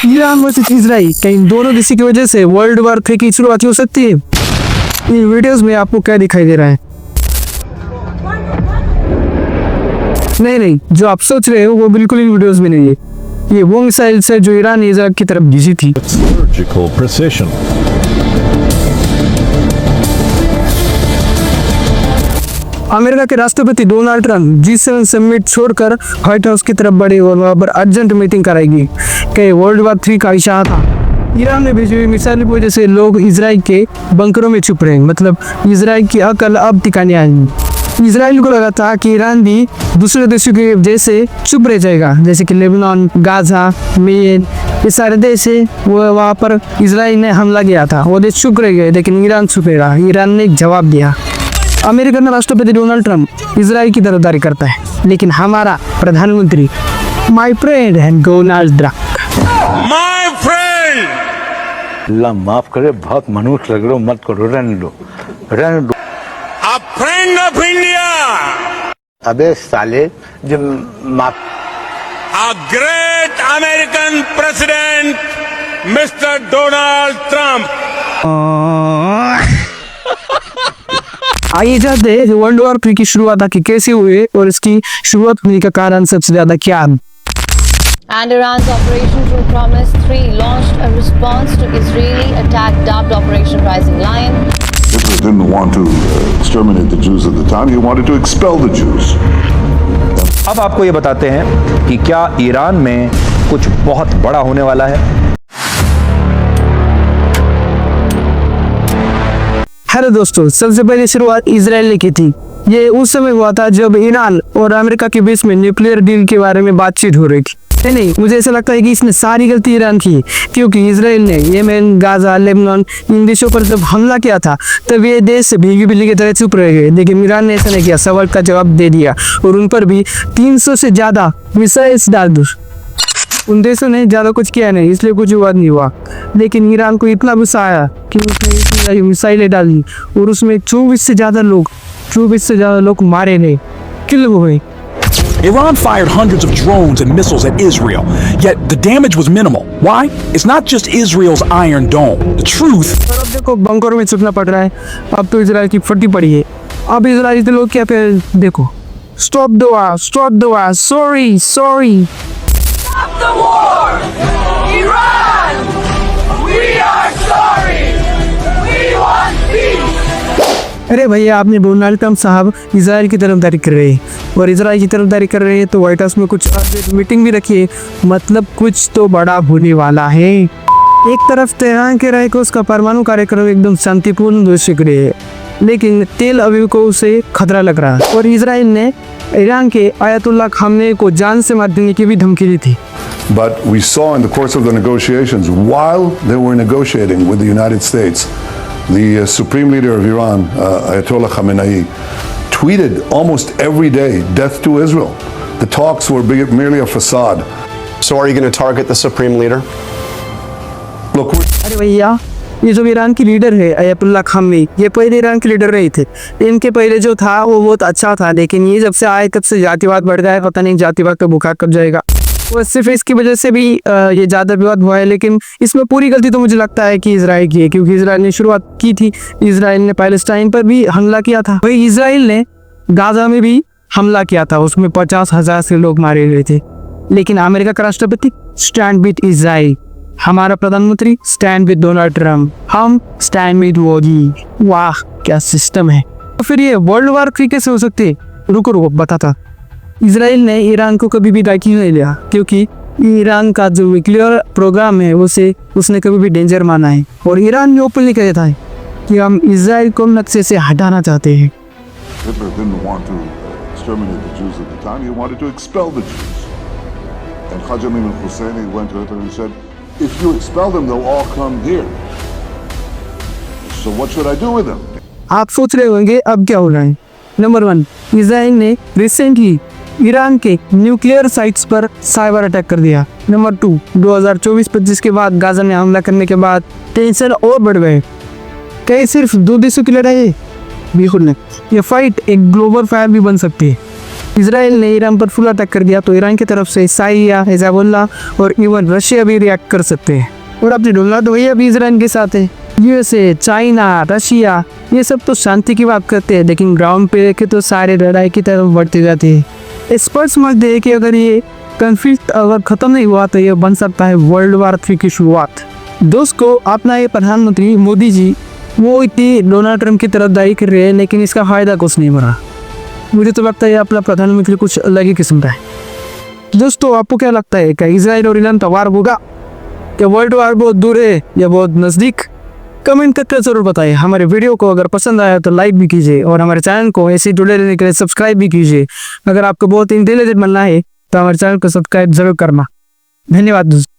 Iran versus Israel, क्या इन दोनों देशों की वजह से वर्ल्ड वॉर 3 की शुरुआत हो सकती है? इन वीडियोस में आपको क्या दिखाई दे रहा है? नहीं, जो आप सोच रहे हो वो बिल्कुल इन वीडियोस में नहीं है। ये वो मिसाइल है जो ईरान इजराइल की तरफ भेजी थी। अमेरिका के राष्ट्रपति डोनाल्ड ट्रंप G7 समिट छोड़कर व्हाइट हाउस की तरफ बढ़े और वहां पर अर्जेंट मीटिंग कराएगी। कई वर्ल्ड वॉर 3 का इशारा था। ईरान ने भेजी हुई मिसाइल की वजह से लोग इजराइल के बंकरों में छुप रहे हैं, मतलब इजराइल की अकल अब ठिकाने आएगी। इजराइल को लगा था कि ईरान भी दूसरे देशों के जैसे चुप रह जाएगा, जैसे कि लेबनान, गाजा, मेन, ये सारे देश है वो वहाँ पर इजराइल ने हमला किया था, वो देश चुप रह गए, लेकिन ईरान छुपेगा। ईरान ने एक जवाब दिया। अमेरिकन राष्ट्रपति डोनाल्ड ट्रंप इजराइल की तरफदारी करता है, लेकिन हमारा प्रधानमंत्री माय फ्रेंड है डोनाल्ड ट्रंप। माय फ्रेंड, अल्लाह माफ करे, बहुत मनुष्य लग रहे हो, मत करो, रहने दो। अ फ्रेंड ऑफ इंडिया, अबे साले जो माफ। A great American president mister Donald Trump. आइए जानते हैं वर्ल्ड वॉर 3 की शुरुआत आखिर कैसे हुई और इसकी शुरुआत होने का कारण सबसे ज्यादा क्या है। And Iran's Operation True Promise 3 launched a response to Israeli attack dubbed Operation Rising Lion. Hitler didn't want to exterminate the Jews at the time. He wanted to expel the Jews. अब आपको ये बताते हैं कि क्या Iran में कुछ बहुत बड़ा होने वाला है। हेलो दोस्तों, सबसे पहले शुरुआत इजराइल ने की थी। ये उस समय हुआ था जब ईरान और अमेरिका के बीच में न्यूक्लियर डील के बारे में बातचीत हो रही थी। नहीं, मुझे ऐसा लगता है कि इसमें सारी गलती ईरान की, क्योंकि इजराइल ने येमेन, गाजा, लेबनान इन देशों पर जब हमला किया था तब ये देश भीगी बिल्ली की तरह चुप रह गए, लेकिन ईरान ने ऐसा नहीं किया, सवाल का जवाब दे दिया और उन पर भी 300 से ज्यादा मिसाइल्स डाल दी। उन देशों ने ज्यादा कुछ किया नहीं, इसलिए कुछ विवाद नहीं हुआ, लेकिन ईरान को इतना गुस्सा आया कि उसने मिसाइलें डाली और उसमें 24 से ज्यादा लोग मारे गए, किल हुए। Iran fired hundreds of drones and missiles at Israel, yet the damage was minimal. Why? It's not just Israel's Iron Dome. The truth. अब देखो बंकरों में छुपना पड़ रहा है, अब तो इजराइल की फटी पड़ी है। अब इजराइल के लोग क्या पे देखो, stop the war, sorry. Stop the war! Iran! We are sorry! We want peace! अरे भैया, आपने डोनाल्ड ट्रंप साहब इजराइल की तरफदारी कर रहे हैं और इजराइल की तरफदारी कर रहे हैं तो व्हाइट हाउस में कुछ मीटिंग भी रखी है, मतलब कुछ तो बड़ा होने वाला है। एक तरफ तेहरान के रहे को उसका परमाणु कार्यक्रम एकदम शांतिपूर्ण दृश्य के लिए, लेकिन तेल अवीव को उसे खतरा लग रहा है और इजराइल ने ईरान के आयतुल्लाह खामनेई को जान से मार देने की भी धमकी दी थी। But we saw in the course of the negotiations, while they were negotiating with the United States, the supreme leader of Iran, Ayatollah Khamenei, tweeted almost every day, "Death to Israel." The talks were merely a facade. So are you going to target the supreme leader? Look, अरे भैया, ये जो Iran की leader है Ayatollah Khamenei, ये पहले Iran के leader नहीं थे। इनके पहले जो था वो बहुत अच्छा था, लेकिन ये जब से आए तब से जातिवाद बढ़ गया है, पता नहीं जातिवाद का बुखार कब जाएगा। वो सिर्फ इसकी वजह से भी ये ज़्यादा विवाद हुआ है, लेकिन इसमें पूरी गलती तो मुझे लगता है कि इजराइल की है, क्योंकि इजराइल ने शुरुआत की थी। इजराइल ने पैलेस्टाइन पर भी हमला किया था, वही इजराइल ने गाजा में भी हमला किया था, उसमें 50,000 से लोग मारे गए थे। लेकिन अमेरिका का राष्ट्रपति स्टैंड विद इजराइल, हमारा प्रधानमंत्री स्टैंड विद डोनाल्ड ट्रंप, हम स्टैंड विद मोदी। वाह क्या सिस्टम है। तो फिर ये वर्ल्ड वॉर 3 कैसे हो सकती है? रुको बताता। इजराइल ने ईरान को कभी भी दायित्व नहीं लिया, क्योंकि ईरान का जो न्यूक्लियर प्रोग्राम है उसने कभी भी डेंजर माना है और ईरान ने ओपनली कहता है कि हम इजराइल को नक्शे से हटाना चाहते हैं। Hitler didn't want to exterminate the Jews at the time. He wanted to expel the Jews. And Khaja Mehmet Hosseini went to Hitler and said, "If you expel them, they'll all come here. So what should I do with them?" आप सोच रहे होंगे अब क्या हो रहा है। Number 1, Israel ने रिसेंटली ईरान के न्यूक्लियर साइट्स पर साइबर अटैक कर दिया। नंबर 2, 2024-25 के बाद गाजा में हमला करने के बाद टेंशन और बढ़ गए। कई सिर्फ 2 देशों की लड़ाई है, बिल्कुल नहीं, ये फाइट एक ग्लोबल फायर भी बन सकती है। इसराइल ने ईरान पर फुल अटैक कर दिया तो ईरान की तरफ से साइया, हिज़बुल्लाह और इवन रशिया भी रिएक्ट कर सकते हैं। और अपनी डोनाल्ड वही अभी इसराइल के साथ है। यूएसए, चाइना, रशिया ये सब तो शांति की बात करते हैं, लेकिन ग्राउंड पे देखे तो सारे लड़ाई की तरफ बढ़ते जाते हैं। एक्सपर्ट्स मत है कि अगर ये कन्फ्लिक्ट अगर ख़त्म नहीं हुआ तो ये बन सकता है वर्ल्ड वार 3 की शुरुआत। दोस्तों, अपना ये प्रधानमंत्री मोदी जी वो इतनी डोनाल्ड ट्रंप की तरफदारी कर रहे हैं, लेकिन इसका फ़ायदा कुछ नहीं बना। मुझे तो लगता है अपना प्रधानमंत्री कुछ अलग ही किस्म का है। दोस्तों, आपको क्या लगता है, क्या इसराइल और ईरान का वार होगा? क्या वर्ल्ड वार बहुत दूर है या बहुत नज़दीक? कमेंट करके ज़रूर बताइए। हमारे वीडियो को अगर पसंद आया तो लाइक भी कीजिए और हमारे चैनल को ऐसे जुड़े रहने के लिए सब्सक्राइब भी कीजिए। अगर आपको बहुत इंटेलिजेंट बनना है तो हमारे चैनल को सब्सक्राइब जरूर करना। धन्यवाद दोस्तों।